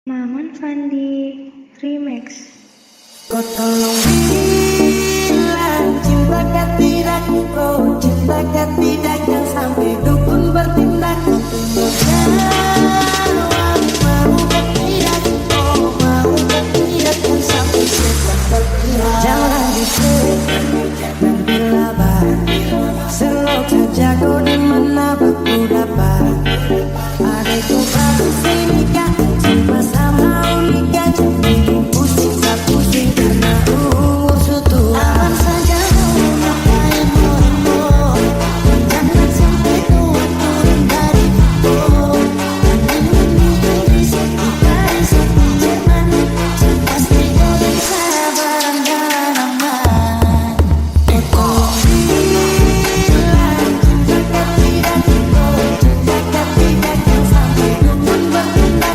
Maman Fandi Remix. Kau tolong bilang cintakan tidak, kau cintakan tidak, jangan sampai dukun bertindak. Jawab mau bertindak, oh mau bertindak, jangan sampai setan bertindak. Jangan disini, jangan dilabar, selok saja kau di mana aku dapat. Adikku baru sini kak, sama uniknya jadi pusing tak pusing karena umur tua. Aman saja mau ngapain mau, jangan sampai tua turun dari bawah. Ini bisa kita seperti Jerman, pasti kau bisa barang aman. Kau bilang cintakan tidak, kau cintakan tidak, jangan sampai dukun bertindak.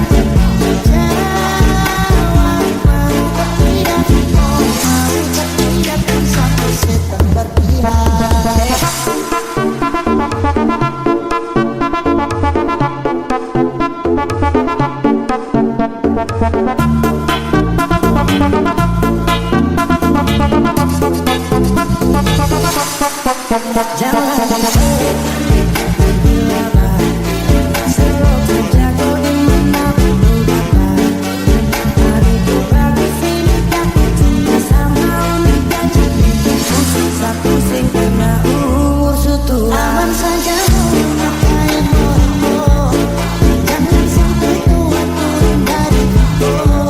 Aman saja mau ngapain mau, jangan sampai tua turun dari bawah.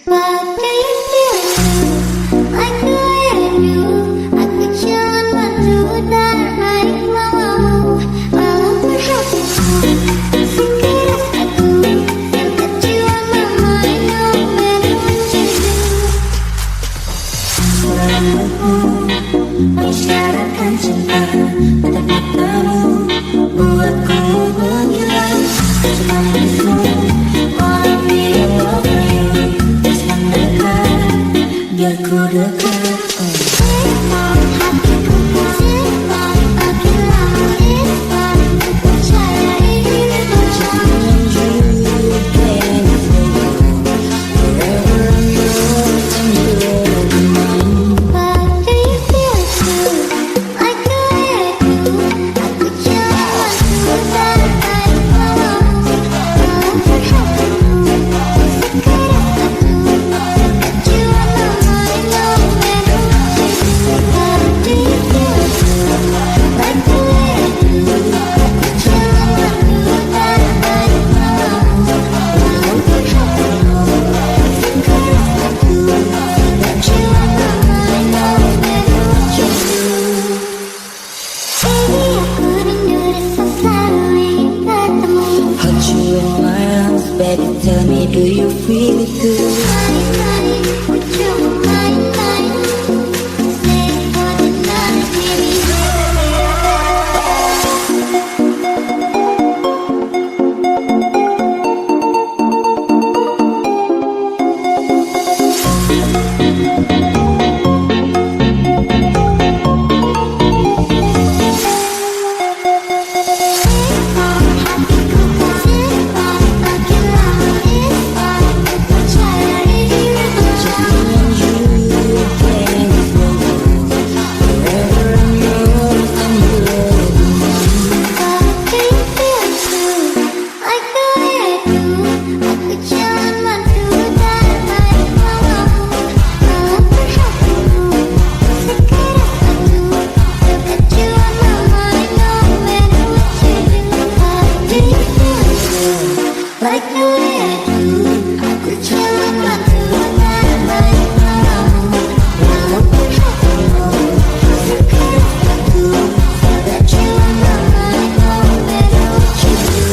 But do you feel too, like the way I do? Aku jangan bantu dan baik mamamu. Walau perhatianku sekeras aku, dekat jiwa mama, I know better what you do. Suaramu mengisyaratkan cinta pada matamu, buatku menghilang. Cuma itu, wanna be over you. Jangan dekat, biar ku dekat. Hatiku simpan, bagi lama simpan. Ku percaya ini jangan you can forever I'm yours and you'll be mine. But do you feel too, like the way I do? Aku jangan bantu dan baik mamamu. Walau perhatianku sekeras aku, dekat jiwa mama, I know better what you do. But do you feel too, like the way I do? Aku jangan bantu dan baik mamamu. Walau perhatianku sekeras aku, dekat jiwa mama, I know better what you do. Baby, aku rindu rasa selalu ingin ketemu. Hold you in my arms, baby, tell me, do you feel it too? Mari, would you main-main? Say for the night, baby. Hatiku simpan, bagi lama simpan. Ku percaya ini jangan you can forever I'm yours and you'll be mine. But do you feel too, like the way I do? Aku jangan bantu dan baik mamamu. Walau perhatianku sekeras aku, dekat jiwa mama, I know better what you do. But do you feel too, like the way I do? Aku jangan bantu dan baik mamamu. Walau perhatianku sekeras aku, dekat jiwa mama, I know better what you do.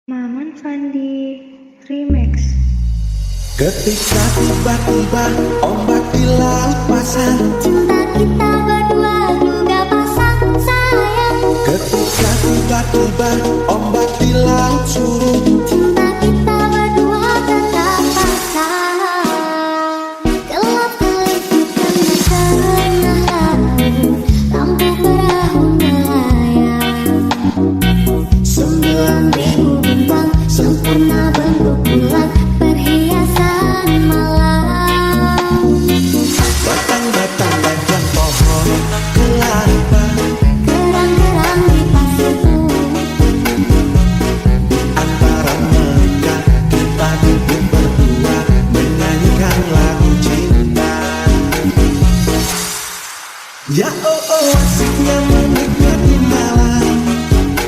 Maman Fandi Remix. Ketika tiba-tiba ombak di laut pasang, Cinta kita berdua juga pasang sayang. ketika tiba-tiba ombak di laut surut, Cinta kita berdua tetap pasang. Gelap gelip tengah laut, lampu perahu melayang. 9.000 bintang sempurna bentuk bulan, perhiasan malam. batang-batang dan pohon kelapa, Kerang-kerang di pasirku, antara mereka kita duduk berdua menyanyikan lagu cinta. Ya oh oh, asiknya menikmati malam,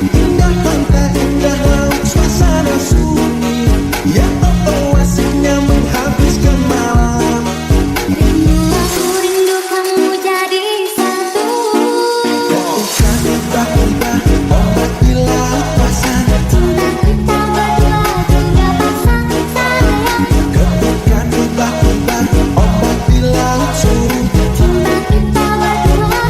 indah pantai, indah laut, suasana sunyi. Ya oh oh, asiknya menghabiskan malam. rindu aku, rindu kamu jadi satu. Ketika tiba-tiba ombak di laut pasang, Cinta kita berdua juga pasang sayang. ketika tiba-tiba ombak di laut surut, Cinta kita berdua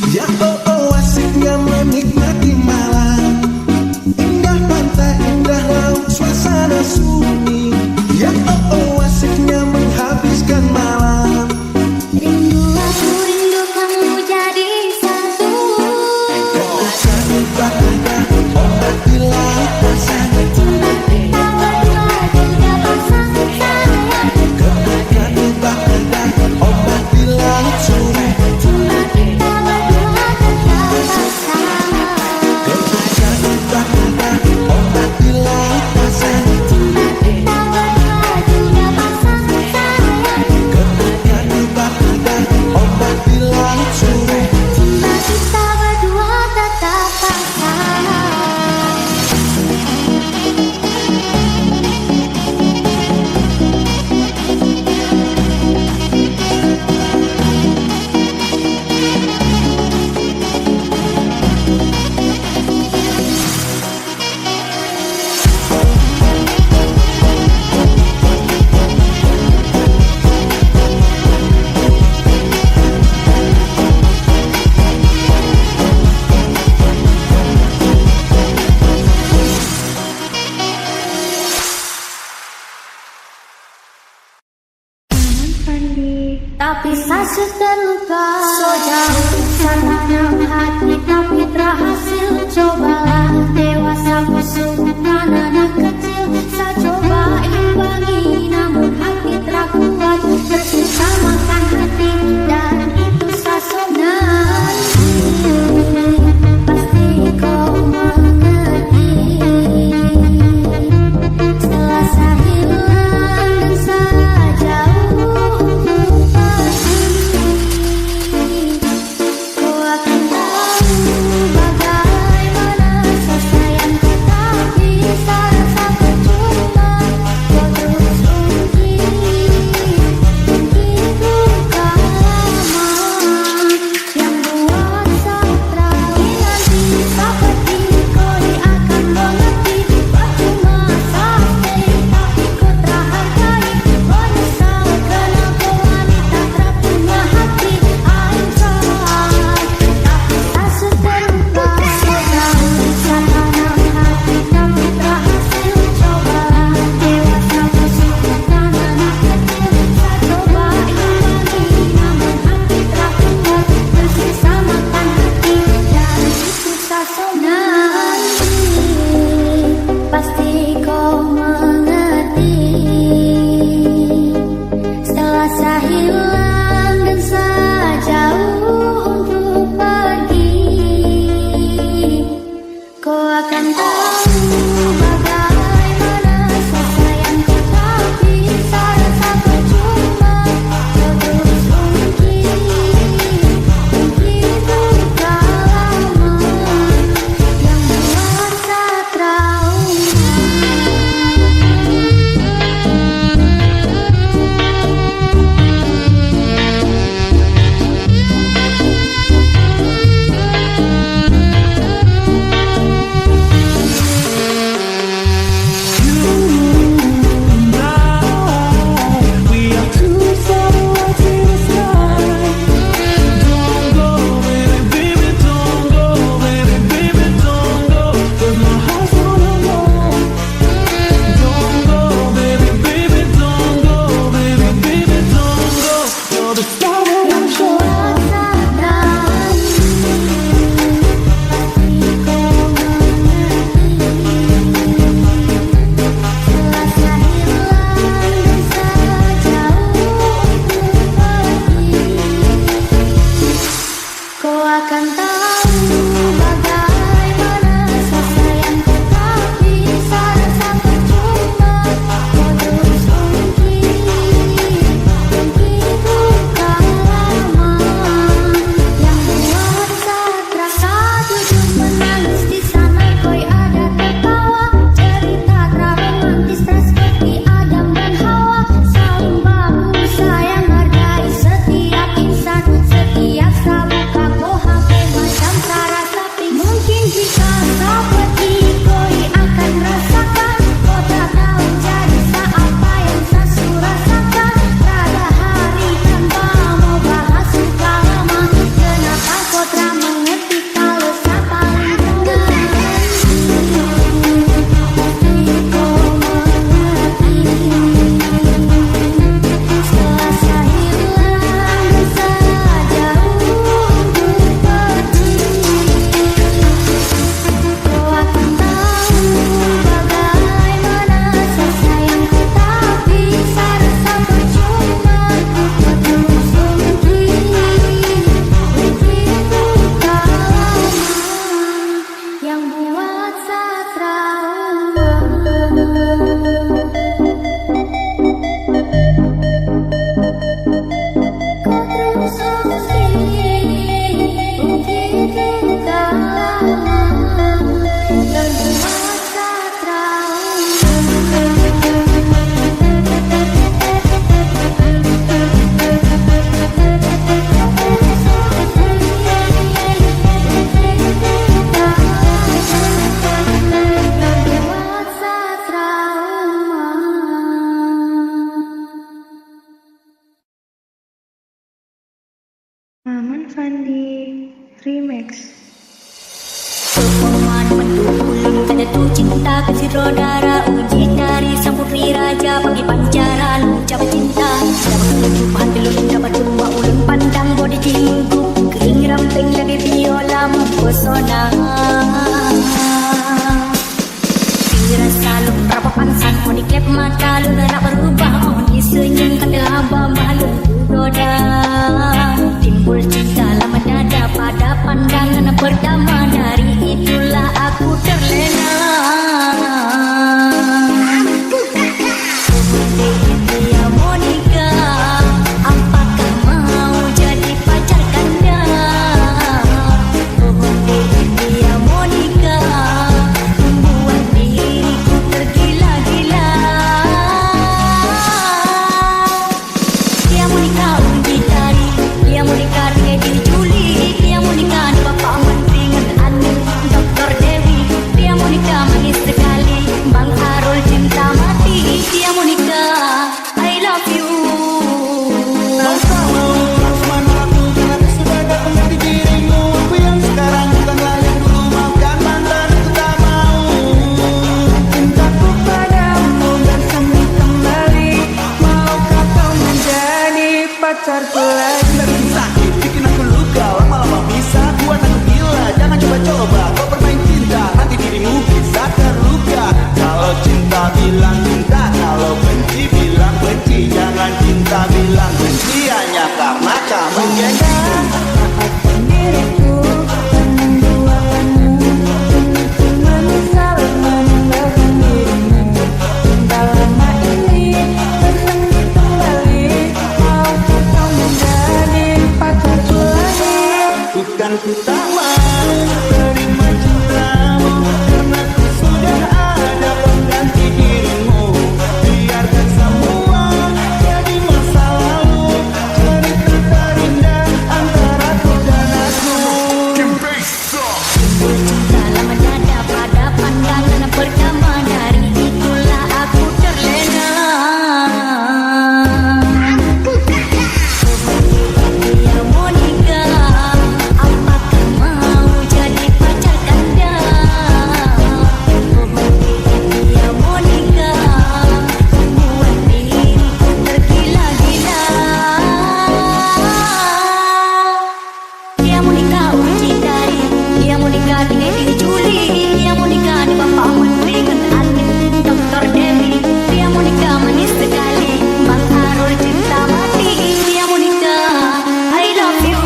Ya oh oh asiknya menikmati malam. Indah pantai, indah laut, suasana sunyi. Ya oh oh asiknya menghabiskan malam. Rindu aku rindu kamu jadi satu. Tiba ada ombak di laut pasang. Cinta kita berdua juga pasang sayang. Ketika tiba ada ombak di laut surut. Cinta kita berdua tetap pasang. Ketika tiba ada ombak di laut pasang. Cinta kita berdua juga pasang sayang. Ketika tiba ada ombak di laut surut. Cinta kita berdua tetap pasang. Maman Fandi. Tapi saya terluka. So jauh sananya hati tapi terhasil. Cobalah dewasa bersungguh anak kecil. Saya coba imbangi namun hati terkuat. Tersiksa makan hati dan itu saya sonanti. Pasti kau mengerti. Setelah saya hilang dan saya jauh pasti kau akan tahu bagaimana saya sayang kau tahu. Maman Fandi Remix. Sokongan pendukung kada tu cinta kasih rodara uji dari sang putri raja bagi pancaran ucap cinta dapat kehidupan belum dapat dua ulun pandang bodi tinggu kering ramping dari biola mempesona dirasa lu berapa pansan mau diklep mata lu nak berubah mau disenyum kada abah malu roda timbul cinta lama dada pada pandangan pertama dari itulah aku terlena. Dia Monica, apakah mau jadi pacar kanda? Dia Monica, membuat diriku tergila-gila. Dia Monica uji tari, dia Monica reggae diculik, dia Monica di bapak menteri dengan Dr. Dewi, dia Monica manis sekali, Bang Arul cinta mati, dia Monica, I love you. Tak sama langsman aku karena sudah datang dari dirimu. Aku yang sekarang bukanlah yang dulu. Maafkan mantan aku tak mau. Cintaku padamu dan sambut kembali. Maukah kau menjadi pacarku lagi? Bikin sakit, bikin aku luka. Lama-lama bisa buat aku gila. Jangan coba-coba kau bermain cinta. Nanti dirimu bisa terluka. Kalau cinta bilang cinta, kalau benci bilang benci. Jangan cinta bilang benci hanya karena kamu gengsi. Maafkan diriku karena menduakanmu. Aku menyesal meninggalkan dirimu. Cinta lama ini bersemi kembali. Maukah kau menjadi pacarku lagi? Bukan ku tak mau terima cintamu, karena ku sudah ada pengganti dirimu. Biarkan semua jadi masa lalu, cerita terindah antara ku dan aku. Cinta lama dada pada pandangan pertama dari itulah aku terlena. Dia Monica, apakah mau jadi pacar kanda? Dia Monica, membuat diriku tergila-gila. Dia Monica uji dari, dia Monica tinggal diculik, dia Monica di bapak menteri dengan Dr. Dewi, dia Monica manis sekali, Bang Arul cinta mati, dia Monica, I love you.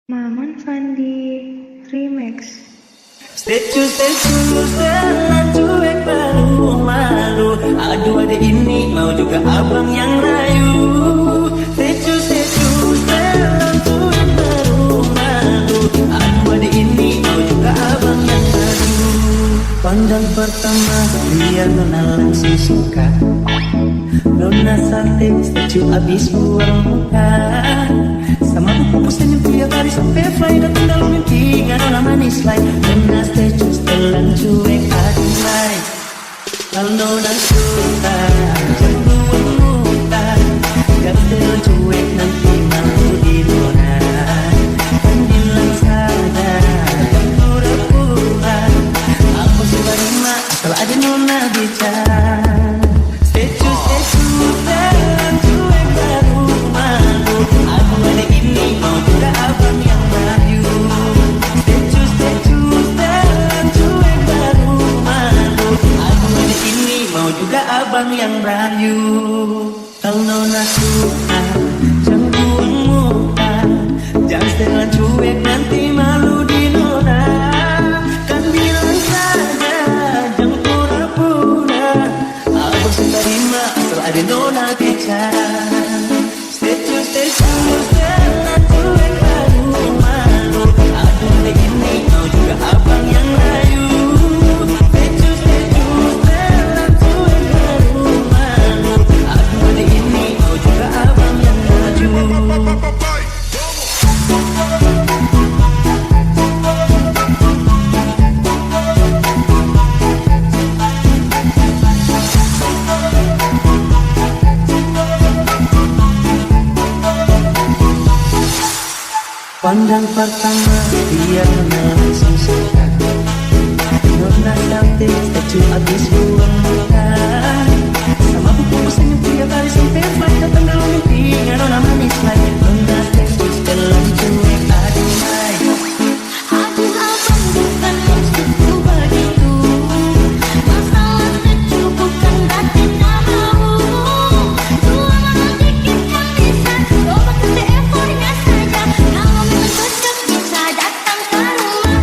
Maman Fandi Remix. Status jalan cuek malu. Aduh ada ini mau juga abang yang rayu. Status jalan cuek malu. Aduh ada ini mau juga abang yang rayu. Pandang pertama lihat nona langsung suka. Nona santai statue abis buang muka. Sama buku senyum tiap hari sampai fly datang dalam mimpi nggak nona manis lain. Nona statue telan cuek adilai. Kalau nona suka jangan muka. Jangan telan cuek nanti malu di nona. Kan bilang saja jangan pura-pura. Aku suka terima asal ada nona bicara. Statue telan cuek baru malu. Aku ada ini mau juga abang yang rayu. Statue telan cuek baru malu. Aku ada ini mau juga abang yang rayu. Kalau nona suka jangan buang muka. Jangan telan cuek nanti malu di nona. Kan bilang saja jangan pura-pura. Abang suka terima asal ada nona bicara. Statue jalan cuek baru malu. Aduh ada ini mau juga abang yang rayu. Statue jalan cuek Pandang pertama dia langsung suka. Nona cantik setuju habis buang muka. Sama buku senyum tiap hari sampai flight. Datang dalam mimpi nona manis lagi. Nona setuju setelah cuek aduh hai. Aduh abang bukan maksudku begitu. Masalah setuju bukan berarti tak mau. Dua malam dikit yang bisa. Coba kasih effortnya saja. Kalau memang cocok bisa datang ke rumah.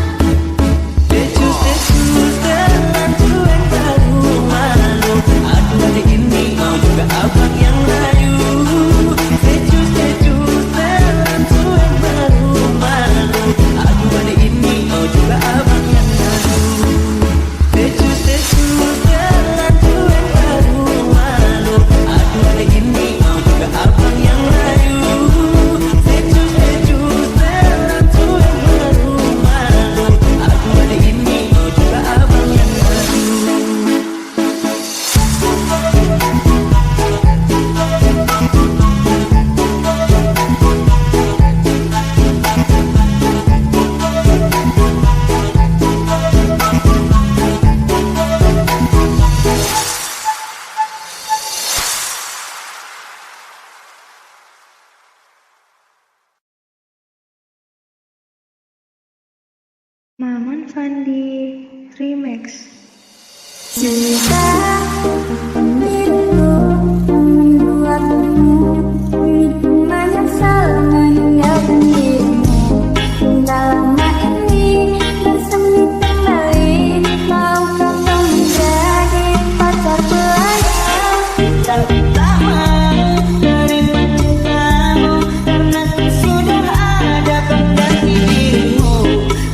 Setuju jalan cuek baru malu. Aduh hari ini mau juga abang yang layu. Setuju jalan cuek baru malu. Aduh hari ini mau juga abang yang layu. Setuju jalan cuek baru malu. Aduh hari ini mau juga abang yang layu. Setuju jalan cuek baru malu. Aduh hari ini mau juga abang yang layu. Maman Fandi Remix. Cinta dirimu membuatmu begitu menyesal meninggalkan dirimu. Dalam lama ini bersemi kembali. Maukah kau menjadi pacar pelayan? Dan tak mau terima cintamu karena sudah ada pengganti dirimu.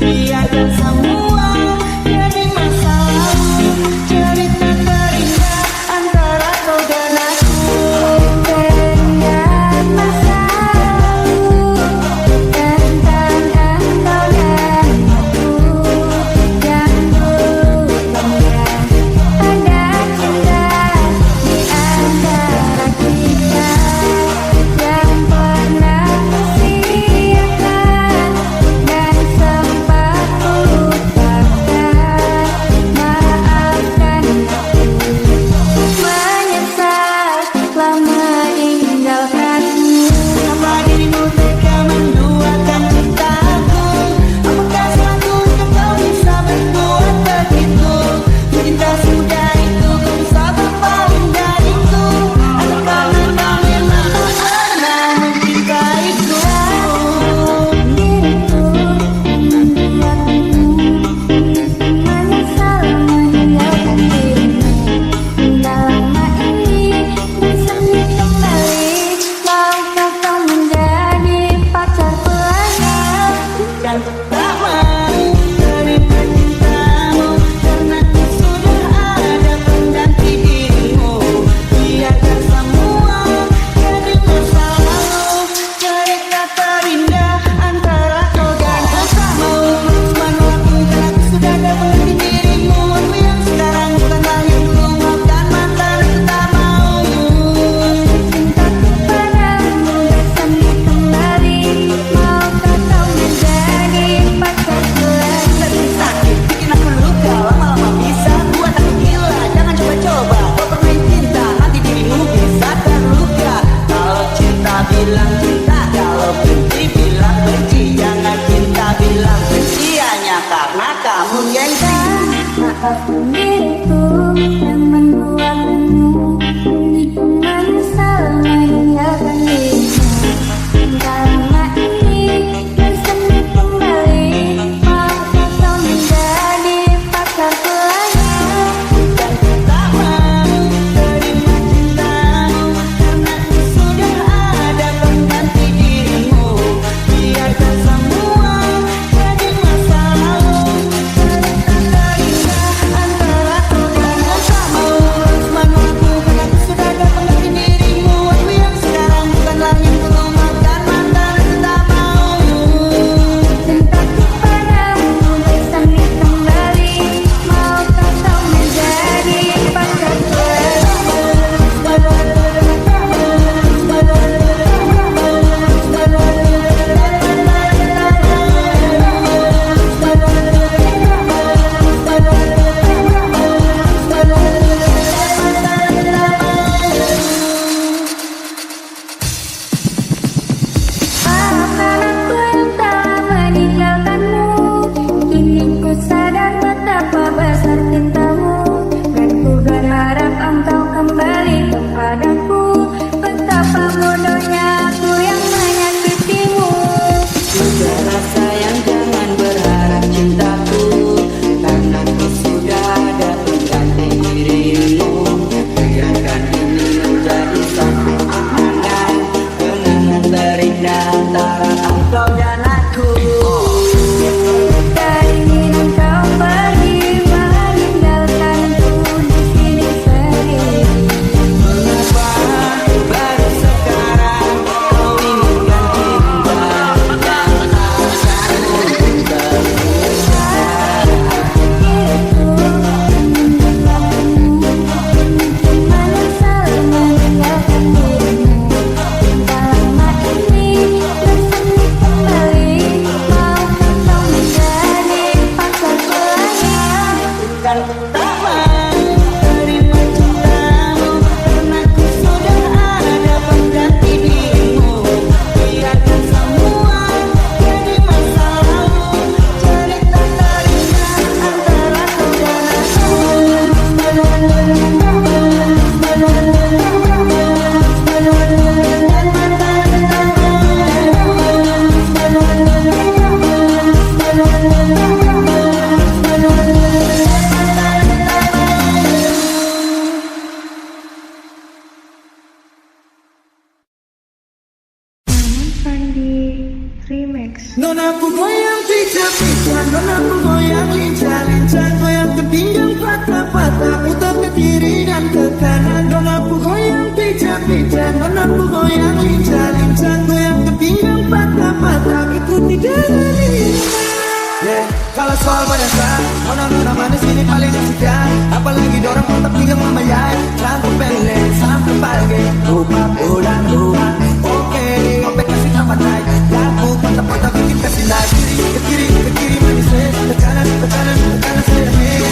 Biarkan semua jadi masa lalu. Cerita terindah antara kau dan aku. Teringat masa lalu tentang engkau dan aku yang bukannya ada cinta di antara kita yang pernah kusiapkan dan sempat kulupakan. Maafkan aku menyesal telah meninggalkanmu. Kenapa dirimu tega menduakan cintaku? Apakah selanjutnya kau bisa berbuat begitu? Cinta semudah itu kau bisa berpaling dariku. Atau karena kau memang tak pernah mencintaiku? Diriku membuatmu menyesal meninggalkan dirimu. Dalam lama ini bersemi kembali. Maukah kau menjadi pacar pelayan? Dan tak mau terima cintamu karena sudah ada pengganti dirimu. Biarkan semua jadi masa lalu. Cerita terindah antara kau dan aku. Tak mau cuma melakukan aku sudah ada pengganti dirimu. Aku yang sekarang bukanlah yang dulu. Maafkan mantan aku tak mau. Cintaku padamu bersemi kembali. Maukah kau menjadi pacar pelayan? Lebih sakit bikin aku luka. Lama-lama bisa buat aku gila. Jangan coba-coba kau bermain cinta. Nanti dirimu bisa terluka. Kalau cinta bilang cinta, kalau benci bilang benci. Jangan cinta bilang benci hanya karena kamu gengsi. Maafkan diriku yang membuatmu begitu menyesal meninggalkan dirimu. Dalam lama ini bersemi kembali. Maukah kau menjadi pacar pelayan? Dan tak mau terima cintamu karena sudah ada pengganti dirimu. Biarkan semua jadi masa lalu. Cerita terindah antara Remix. Nonaku goyang pincang-pincang, nonaku goyang lincah-lincah, goyang ke pinggang patah-patah, putar ke kiri dan ke kanan. Nonaku goyang pincang-pincang, nonaku goyang lincah-lincah, goyang ke pinggang patah-patah, ikuti jalan ini. Yeah. Kalau soal bahasa, nona-nona manis ini paling asik ya. Apalagi dorang mantap tinggal memayai, rambut pendek sampai pagi, rumah pulang rumah. Oke, ngopek kasih tambah naik, lagu mantap-mantap bikin kasih naik. Ke kiri manis ke kanan saya deh.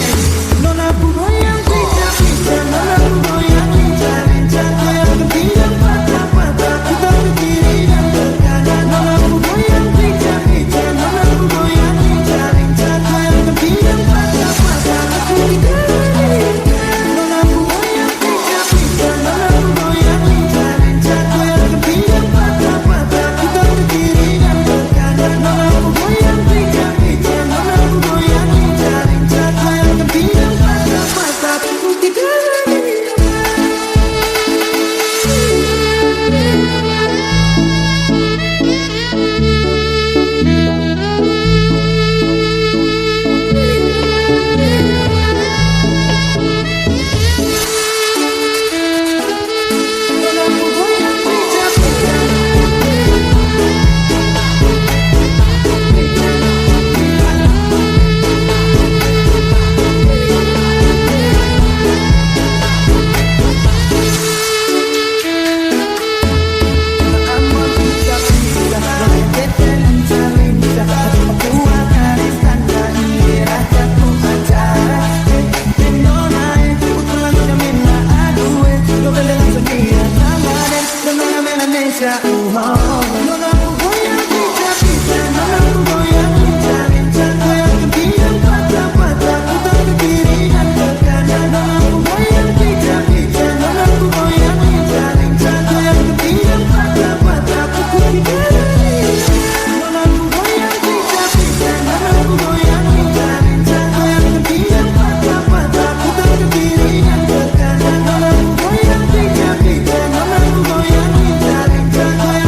Nona aku goyang pincang-pincang, nona aku goyang lincah-lincah, goyang ke pinggang patah-patah, putar ke kiri dan ke kanan. Nona aku goyang pincang-pincang, nona aku goyang lincah-lincah, goyang ke pinggang patah-patah, aku tidak ingat. Nona aku goyang pincang-pincang, nona aku goyang lincah-lincah, goyang ke pinggang patah-patah, putar ke kiri dan ke kanan. Nona aku goyang pincang-pincang, nona aku goyang lincah-lincah, goyang ke pinggang patah-patah, aku tidak ingat. Goyang,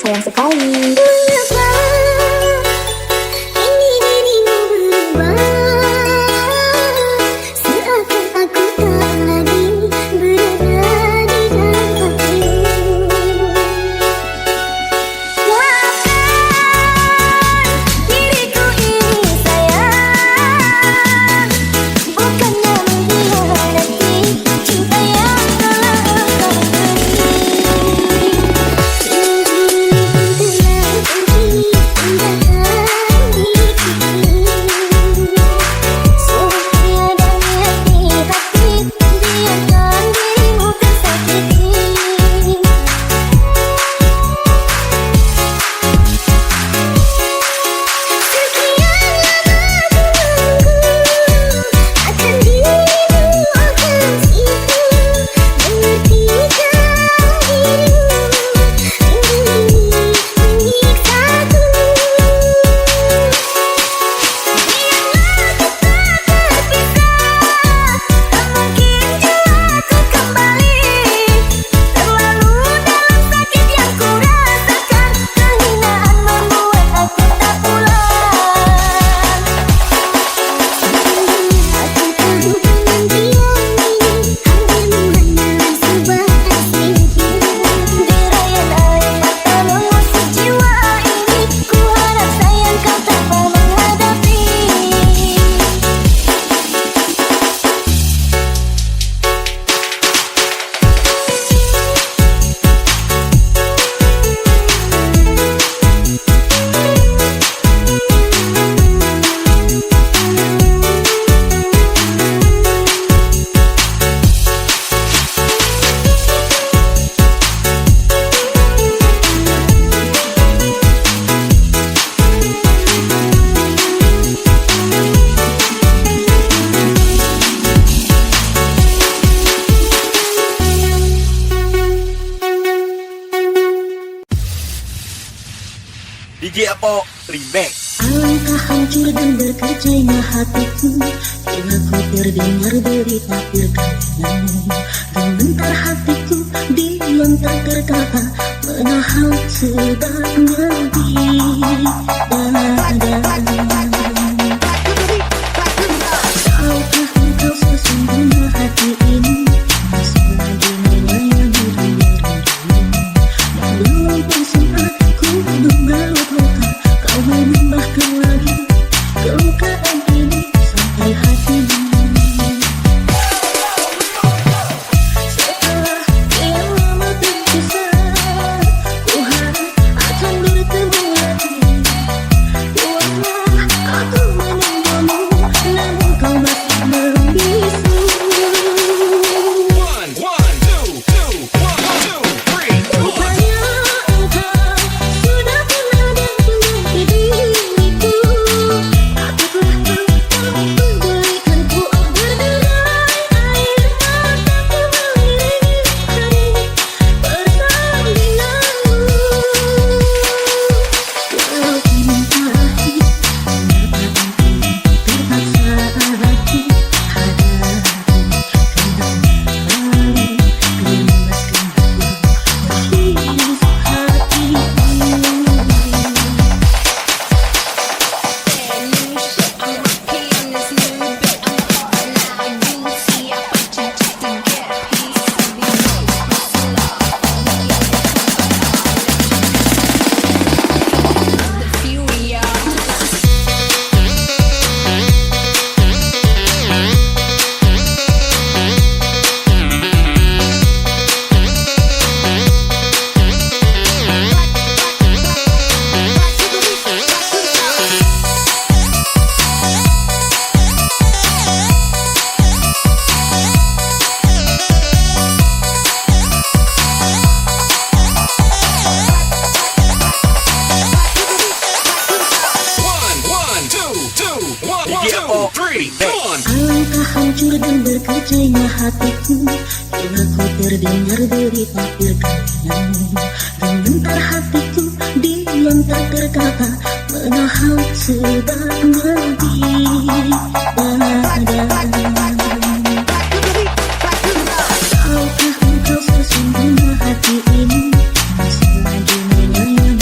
sayang sekali. Mengapa ini dirimu berubah, seakan aku tak lagi berada di dalam hatimu. Maafkan diriku ini sayang, bukannya mengkhianati cinta yang telah engkau beri. DJ Apo Remix. Alangkah hancur dan berkecainya hatiku bila ku terdengar berita perkahwinan. Gemetar hatiku diam tak terkata, menahan sebabnya di dada. Tahukah engkau sesungguhnya hati ini masih lagi melayani rindu. Dan belum pun sempat ku membalut luka, kau menambahkan lagi kelukaan ini sampai hatimu. Setelah sekian lama terpisah, ku harap akan bertemu lagi. Buatlah aku menunggumu, namun kau masih membisu. Rupanya engkau sudah pernah dan menyakiti diriku. Takutlah kau memberikanku berderai air mataku mengiringi hari persandinganmu. Walau kini pahit, terpaksa aku hadapi DJ Apo Remix. Alangkah hancur dan berkecainya hatiku bila ku terdengar berita perkahwinan. Gemetar hatiku diam tak terkata, menahan sebabnya di dada. Tahukah engkau sesungguhnya hati ini masih lagi melayani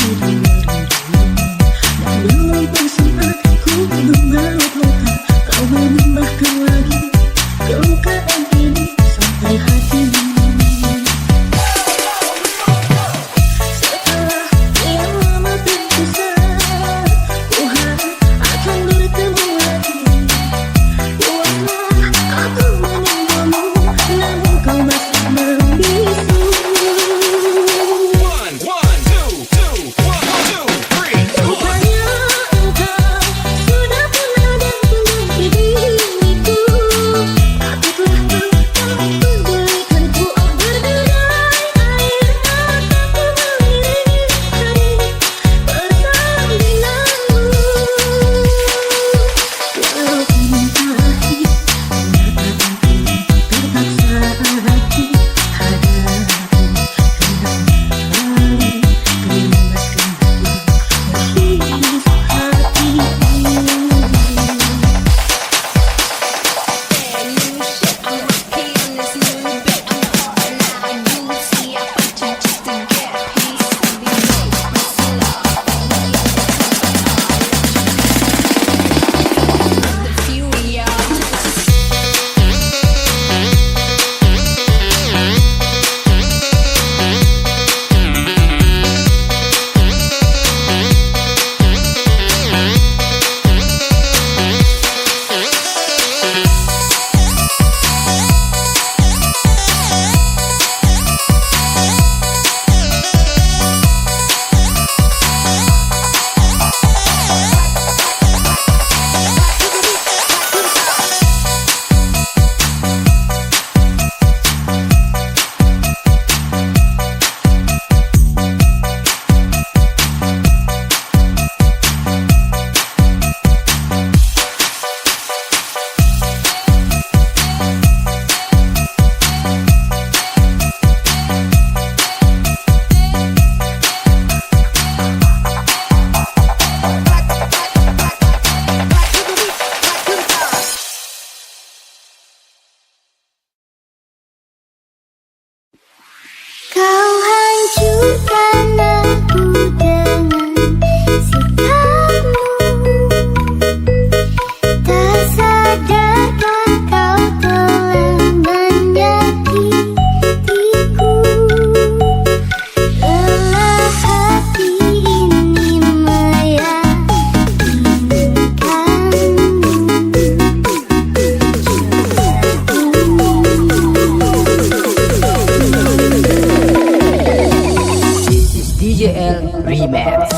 Remix.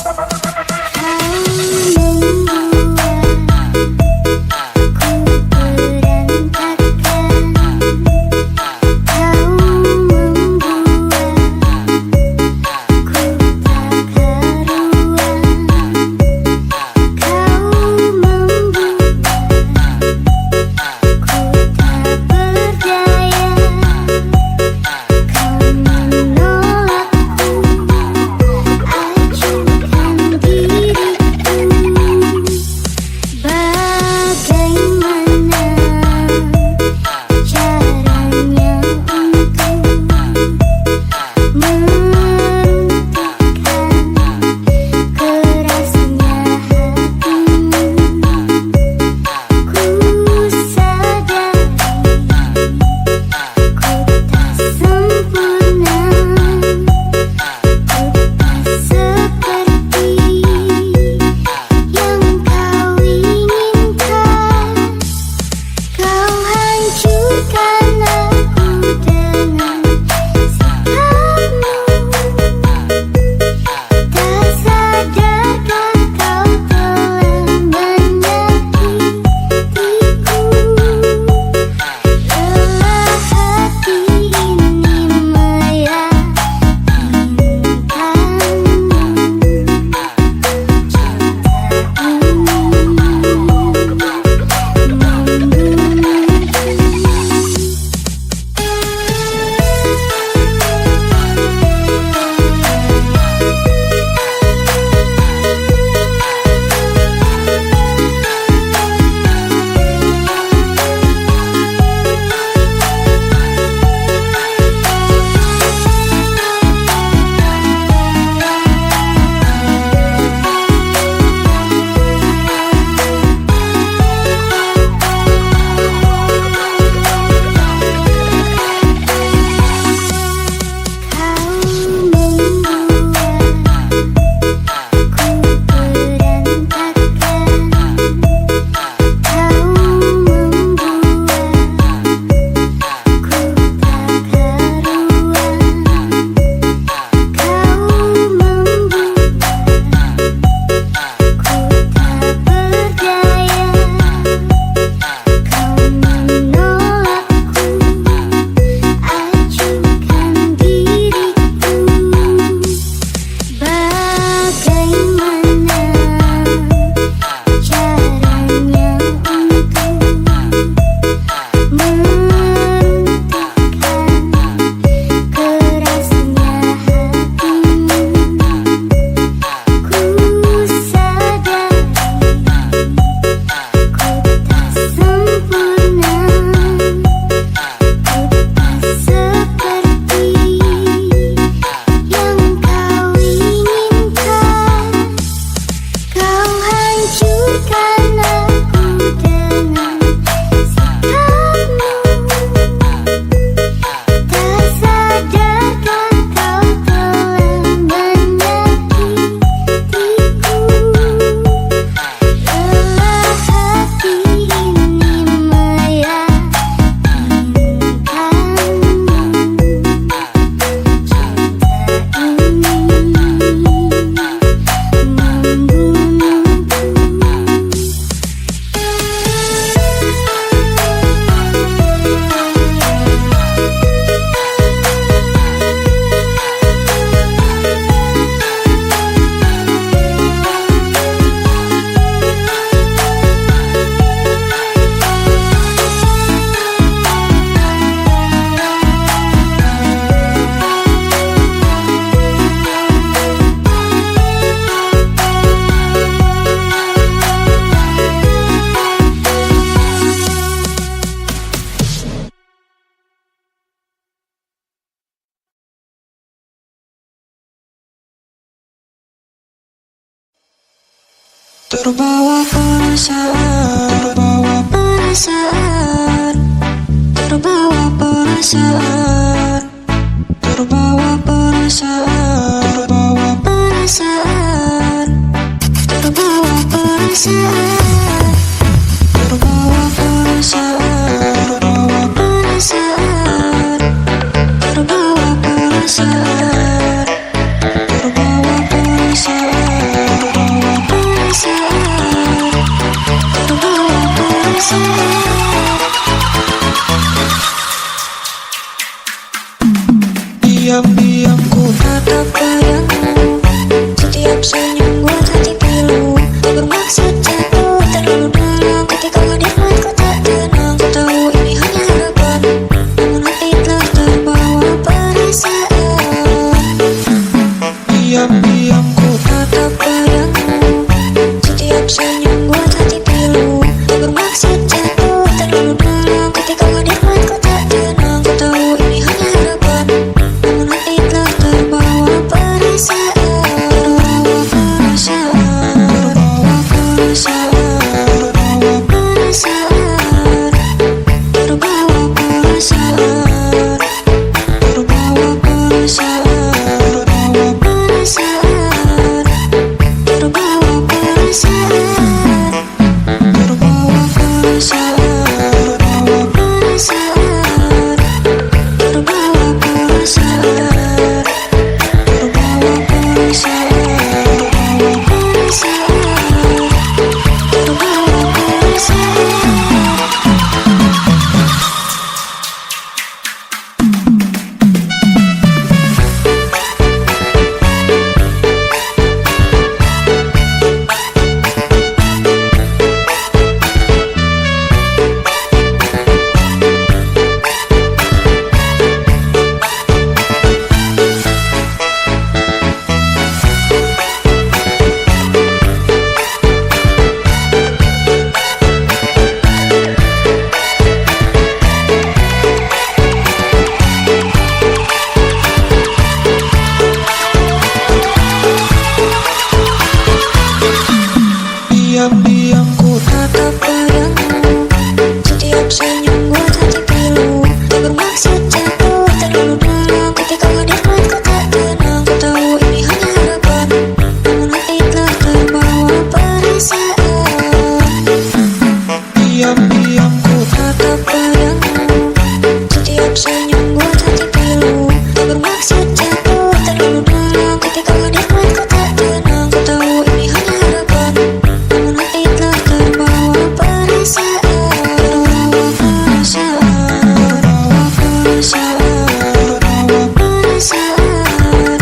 Terbawa perasaan, terbawa perasaan, terbawa perasaan, terbawa perasaan, terbawa perasaan, terbawa perasaan, terbawa perasaan, terbawa perasaan, terbawa perasaan, terbawa perasaan. Setiap senyum buat hati pilu, tak bermaksud jatuh terlalu dalam. Ketika hadirmu ku tak tenang, ku tahu ini hanya harapan, namun hati telah terbawa perasaan. Diam-diam ku Tatap bayangmu, setiap senyum buat hati pilu, tak bermaksud jatuh terlalu dalam. Ketika hadirmu ku tak tenang, ku tahu ini hanya harapan, namun hati telah terbawa perasaan. Terbawa perasaan, terbawa perasaan, terbawa perasaan, terbawa perasaan, terbawa perasaan, terbawa perasaan, terbawa perasaan, terbawa perasaan, terbawa perasaan. diam-diam ku Tatap bayangmu, setiap senyum buat hati pilu, tak bermaksud jatuh terlalu dalam. Ketika hadirmu ku tak tenang, ku tahu ini hanya harapan, namun hati telah terbawa perasaan. diam-diam ku Tatap bayangmu, setiap senyum buat hati pilu, tak bermaksud jatuh terlalu dalam. Ketika hadirmu ku tak tenang, ku tahu ini hanya harapan, namun hati telah terbawa perasaan. Terbawa perasaan, terbawa perasaan,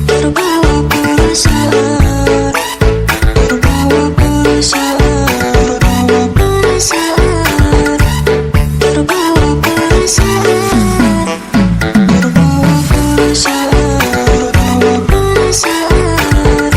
terbawa perasaan, terbawa perasaan, terbawa perasaan, terbawa perasaan, terbawa perasaan, terbawa perasaan,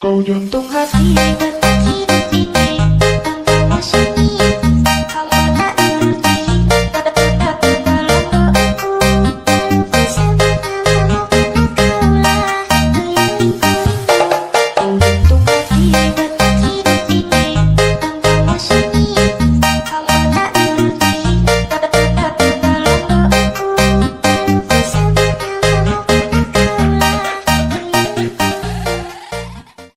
Kau jantung hati